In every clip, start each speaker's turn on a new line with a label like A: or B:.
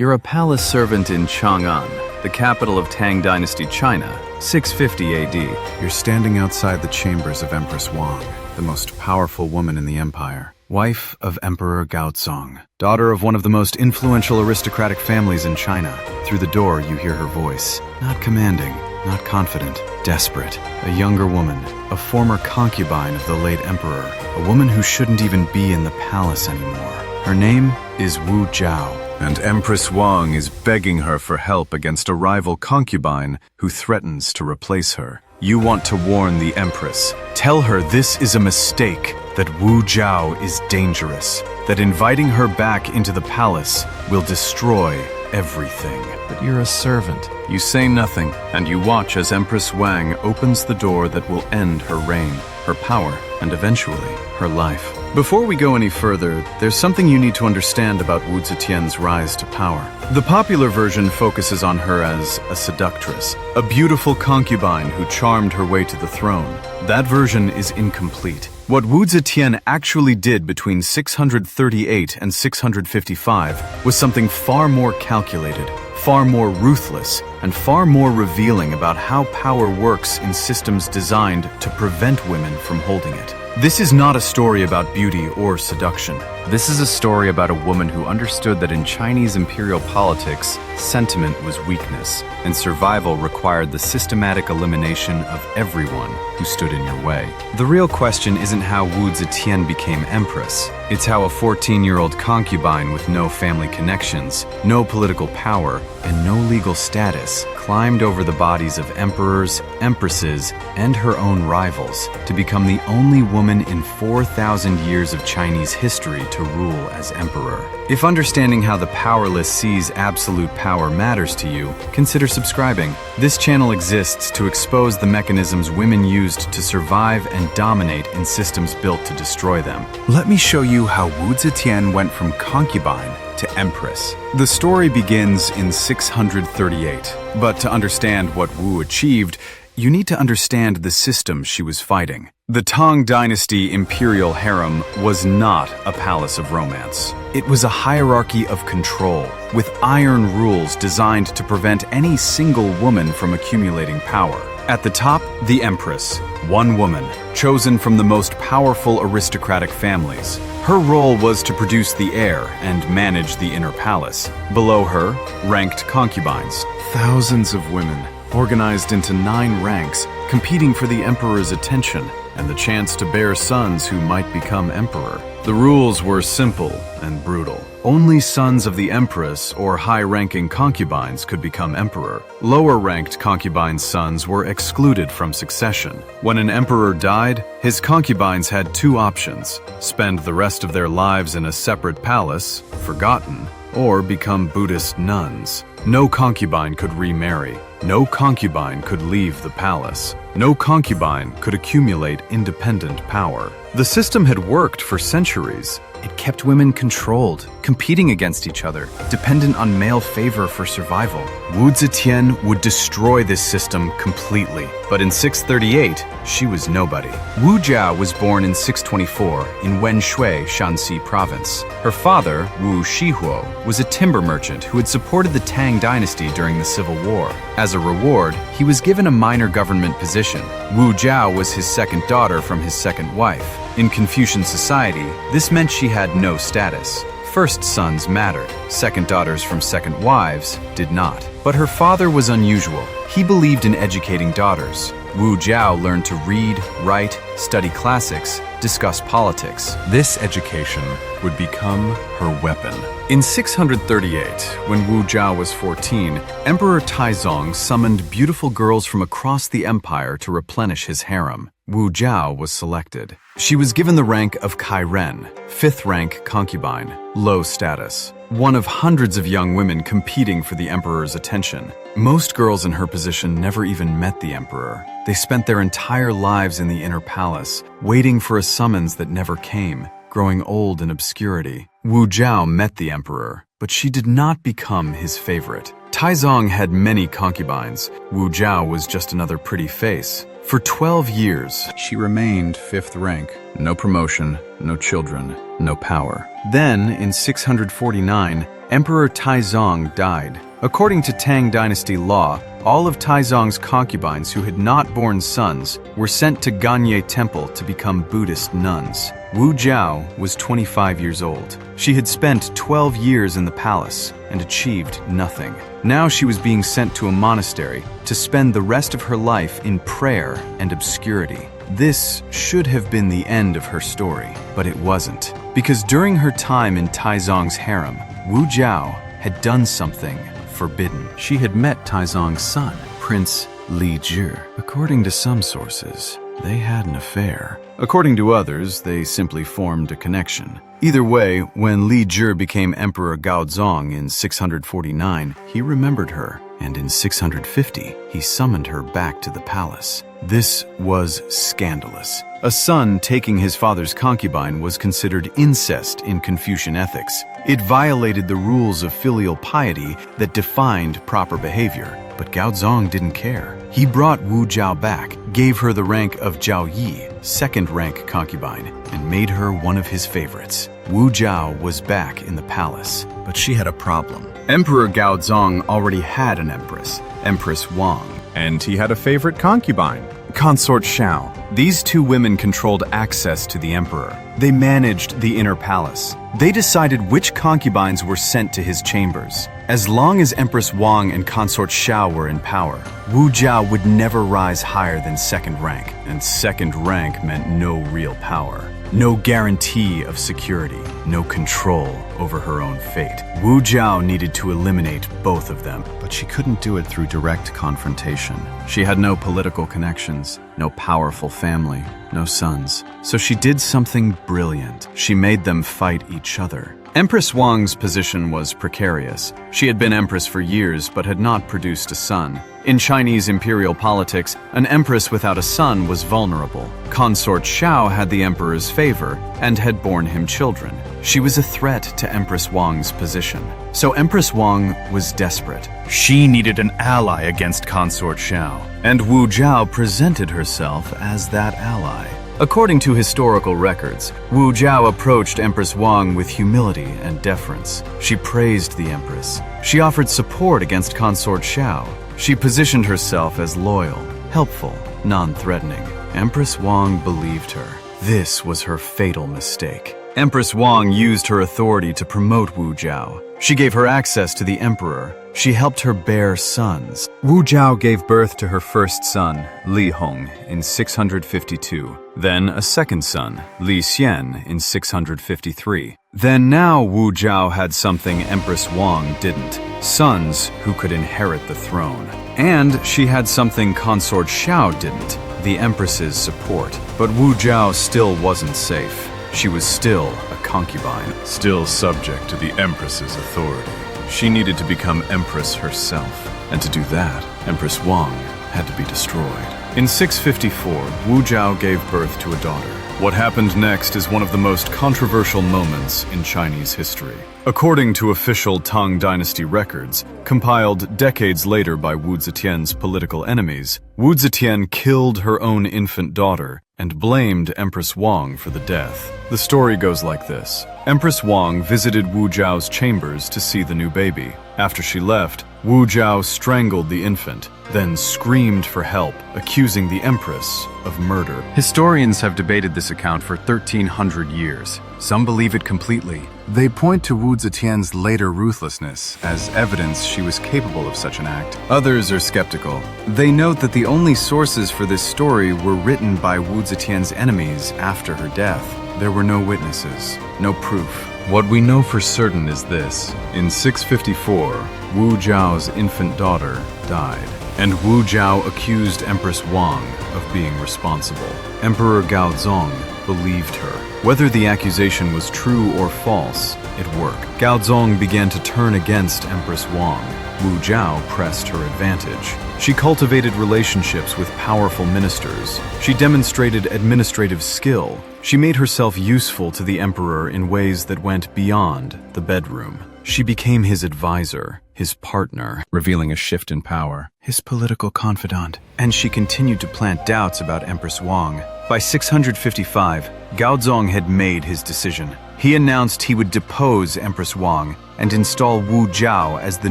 A: You're a palace servant in Chang'an, the capital of Tang Dynasty, China, 650 AD.
B: You're standing outside the chambers of Empress Wang, the most powerful woman in the empire. Wife of Emperor Gaozong, daughter of one of the most influential aristocratic families in China. Through the door, you hear her voice. Not commanding, not confident, desperate. A younger woman, a former concubine of the late emperor, a woman who shouldn't even be in the palace anymore. Her name is Wu Zhao.
C: And Empress Wang is begging her for help against a rival concubine who threatens to replace her. You want to warn the Empress. Tell her this is a mistake, that Wu Zhao is dangerous, that inviting her back into the palace will destroy everything.
A: But you're a servant.
C: You say nothing, and you watch as Empress Wang opens the door that will end her reign, her power, and eventually, her life. Before we go any further, there's something you need to understand about Wu Zetian's rise to power. The popular version focuses on her as a seductress, a beautiful concubine who charmed her way to the throne. That version is incomplete. What Wu Zetian actually did between 638 and 655 was something far more calculated, far more ruthless, and far more revealing about how power works in systems designed to prevent women from holding it. This is not a story about beauty or seduction.
A: This is a story about a woman who understood that in Chinese imperial politics, sentiment was weakness, and survival required the systematic elimination of everyone who stood in your way. The real question isn't how Wu Zetian became empress. It's how a 14-year-old concubine with no family connections, no political power, and no legal status climbed over the bodies of emperors, empresses, and her own rivals to become the only woman in 4,000 years of Chinese history to rule as emperor. If understanding how the powerless sees absolute power matters to you, consider subscribing. This channel exists to expose the mechanisms women used to survive and dominate in systems built to destroy them.
B: Let me show you how Wu Zetian went from concubine to empress. The story begins in 638, but to understand what Wu achieved, you need to understand the system she was fighting. The Tang Dynasty Imperial Harem was not a palace of romance. It was a hierarchy of control, with iron rules designed to prevent any single woman from accumulating power. At the top, the Empress, one woman, chosen from the most powerful aristocratic families. Her role was to produce the heir and manage the inner palace. Below her, ranked concubines, thousands of women, organized into 9 ranks, competing for the emperor's attention and the chance to bear sons who might become emperor. The rules were simple and brutal. Only sons of the empress or high-ranking concubines could become emperor. Lower-ranked concubines' sons were excluded from succession. When an emperor died, his concubines had 2 options: spend the rest of their lives in a separate palace, forgotten, or become Buddhist nuns. No concubine could remarry. No concubine could leave the palace. No concubine could accumulate independent power. The system had worked for centuries. It kept women controlled, competing against each other, dependent on male favor for survival. Wu Zetian would destroy this system completely. But in 638, she was nobody. Wu Zhao was born in 624 in Wenshui, Shanxi province. Her father, Wu Shihuo, was a timber merchant who had supported the Tang Dynasty during the Civil War. As a reward, he was given a minor government position. Wu Zhao was his second daughter from his second wife. In Confucian society, this meant she had no status. First sons mattered. Second daughters from second wives did not. But her father was unusual. He believed in educating daughters. Wu Zhao learned to read, write, study classics, discuss politics. This education would become her weapon. In 638, when Wu Zhao was 14, Emperor Taizong summoned beautiful girls from across the empire to replenish his harem. Wu Zhao was selected. She was given the rank of Kairen, 5th rank concubine, low status. One of hundreds of young women competing for the emperor's attention. Most girls in her position never even met the emperor. They spent their entire lives in the inner palace, waiting for a summons that never came. growing old in obscurity. Wu Zhao met the emperor, but she did not become his favorite. Taizong had many concubines. Wu Zhao was just another pretty face. For 12 years,
C: She remained fifth rank. No promotion, no children, no power.
B: then, in 649, Emperor Taizong died. According to Tang Dynasty law, all of Taizong's concubines who had not borne sons were sent to Ganye Temple to become Buddhist nuns. Wu Zhao was 25 years old. She had spent 12 years in the palace and achieved nothing. Now she was being sent to a monastery to spend the rest of her life in prayer and obscurity. This should have been the end of her story, but it wasn't. Because during her time in Taizong's harem, Wu Zhao had done something forbidden.
C: She had met Taizong's son, Prince Li Zhi. According to some sources, they had an affair. According to others, they simply formed a connection.
B: Either way, when Li Zhi became Emperor Gaozong in 649,
C: He remembered her, and in 650, he summoned her back to the palace.
B: this was scandalous. A son taking his father's concubine was considered incest in Confucian ethics. It violated the rules of filial piety that defined proper behavior. But Gaozong didn't care. He brought Wu Zhao back, gave her the rank of Zhao Yi, second-rank concubine, and made her one of his favorites. Wu Zhao was back in the palace, but she had a problem. Emperor Gaozong already had an empress, Empress Wang,
D: And he had a favorite concubine.
B: Consort Zhao. These two women controlled access to the emperor. They managed the inner palace. They decided which concubines were sent to his chambers. As long as Empress Wang and Consort Zhao were in power, Wu Zhao would never rise higher than second rank. And second rank meant no real power. No guarantee of security, no control over her own fate. Wu Zhao needed to eliminate both of them.
C: But she couldn't do it through direct confrontation. She had no political connections, no powerful family, no sons.
B: So she did something brilliant. She made them fight each other. Empress Wang's position was precarious. She had been empress for years but had not produced a son. In Chinese imperial politics, an empress without a son was vulnerable. Consort Zhao had the emperor's favor and had borne him children. She was a threat to Empress Wang's position. So Empress Wang was desperate. She needed an ally against Consort Zhao, and Wu Zhao presented herself as that ally. According to historical records, Wu Zhao approached Empress Wang with humility and deference. She praised the empress. She offered support against Consort Zhao. She positioned herself as loyal, helpful, non-threatening. Empress Wang believed her. This was her fatal mistake. Empress Wang used her authority to promote Wu Zhao. She gave her access to the emperor. She helped her bear sons. Wu Zhao gave birth to her first son, Li Hong, in 652. Then a second son, Li Xian, in 653. Then now Wu Zhao had something Empress Wang didn't. Sons who could inherit the throne. And she had something Consort Zhao didn't, the empress's support. But Wu Zhao still wasn't safe. She was still a concubine.
D: Still subject to the Empress's authority. She needed to become Empress herself.
C: And to do that, Empress Wang had to be destroyed.
B: In 654, Wu Zhao gave birth to a daughter. What happened next is one of the most controversial moments in Chinese history. According to official Tang Dynasty records, compiled decades later by Wu Zetian's political enemies, Wu Zetian killed her own infant daughter and blamed Empress Wang for the death. The story goes like this. Empress Wang visited Wu Zhao's chambers to see the new baby. After she left, Wu Zhao strangled the infant, then screamed for help, accusing the empress of murder.
A: Historians have debated this account for 1,300 years. Some believe it completely.
B: They point to Wu Zetian's later ruthlessness as evidence she was capable of such an act. Others are skeptical. They note that the only sources for this story were written by Wu Zetian's enemies after her death. There were no witnesses, no proof. What we know for certain is this. In 654, Wu Zhao's infant daughter died, and Wu Zhao accused Empress Wang of being responsible. Emperor Gaozong believed her. Whether the accusation was true or false, it worked. Gaozong began to turn against Empress Wang. Wu Zhao pressed her advantage. She cultivated relationships with powerful ministers. She demonstrated administrative skill
C: She made herself useful to the emperor in ways that went beyond the bedroom. She became his advisor, his partner,
A: revealing a shift in power.
C: his political confidant. And she continued to plant doubts about Empress Wang. By 655, Gaozong had made his decision. He announced he would depose Empress Wang and install Wu Zhao as the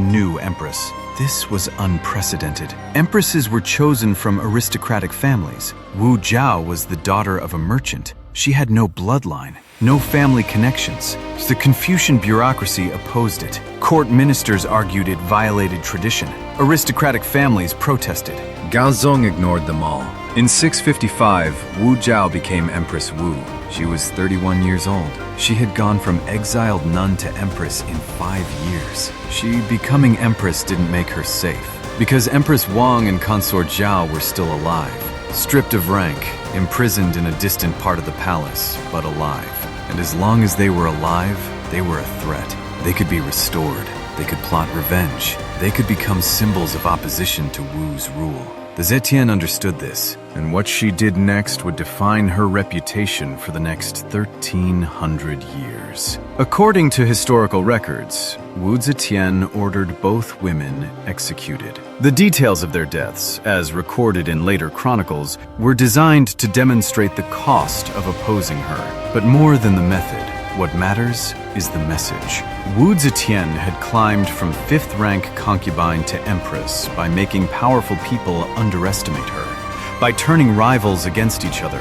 C: new empress. This was unprecedented. Empresses were chosen from aristocratic families. Wu Zhao was the daughter of a merchant. She had no bloodline, no family connections. The Confucian bureaucracy opposed it. Court ministers argued it violated tradition. Aristocratic families protested.
A: Gaozong ignored them all. In 655, Wu Zhao became Empress Wu. She was 31 years old. She had gone from exiled nun to empress in 5 years. She becoming empress didn't make her safe, because Empress Wang and consort Zhao were still alive, stripped of rank, imprisoned in a distant part of the palace, but alive. And as long as they were alive, they were a threat. They could be restored. They could plot revenge. They could become symbols of opposition to Wu's rule. The Zetian understood this, and what she did next would define her reputation for the next 1,300 years. According to historical records, Wu Zetian ordered both women executed. The details of their deaths, as recorded in later chronicles, were designed to demonstrate the cost of opposing her. But more than the method, what matters is the message. Wu Zetian had climbed from 5th rank concubine to empress by making powerful people underestimate her, by turning rivals against each other,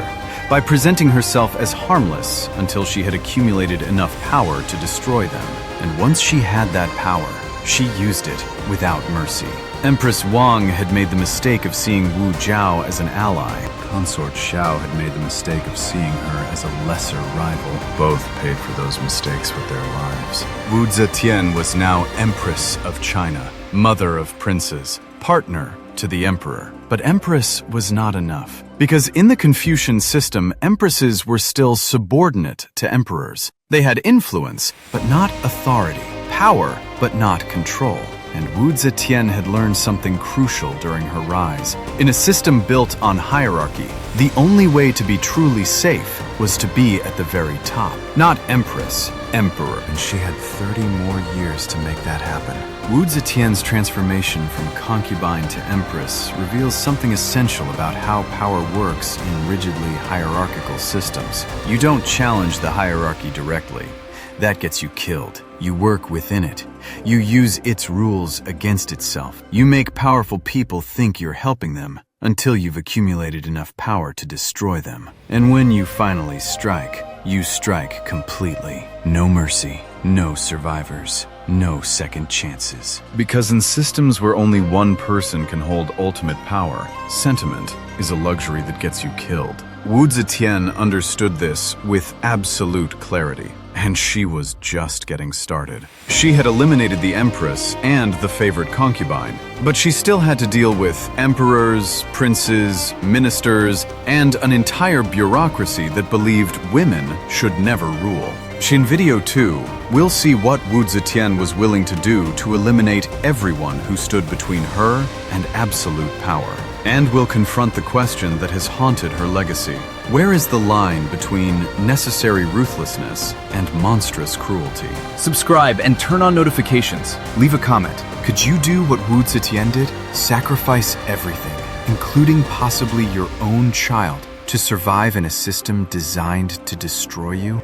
A: by presenting herself as harmless until she had accumulated enough power to destroy them. And once she had that power, she used it without mercy. Empress Wang had made the mistake of seeing Wu Zhao as an ally. Consort Zhao had made the mistake of seeing her as a lesser rival.
D: Both paid for those mistakes with their lives.
C: Wu Zetian was now Empress of China, mother of princes, partner to the emperor. But empress was not enough, because in the Confucian system, empresses were still subordinate to emperors. They had influence, but not authority, power, but not control. And Wu Zetian had learned something crucial during her rise. In a system built on hierarchy, the only way to be truly safe was to be at the very top. Not empress, emperor. And she had 30 more years to make that happen. Wu Zetian's transformation from concubine to empress reveals something essential about how power works in rigidly hierarchical systems. You don't challenge the hierarchy directly. That gets you killed. You work within it. You use its rules against itself. You make powerful people think you're helping them until you've accumulated enough power to destroy them. And when you finally strike, you strike completely. No mercy, no survivors, no second chances. Because in systems where only one person can hold ultimate power, sentiment is a luxury that gets you killed. Wu Zetian understood this with absolute clarity. And she was just getting started. She had eliminated the empress and the favorite concubine, but she still had to deal with emperors, princes, ministers, and an entire bureaucracy that believed women should never rule. In video 2, we'll see what Wu Zetian was willing to do to eliminate everyone who stood between her and absolute power. And we'll confront the question that has haunted her legacy. Where is the line between necessary ruthlessness and monstrous cruelty?
A: Subscribe and turn on notifications.
C: Leave a comment. Could you do what Wu Zetian did? Sacrifice everything, including possibly your own child, to survive in a system designed to destroy you?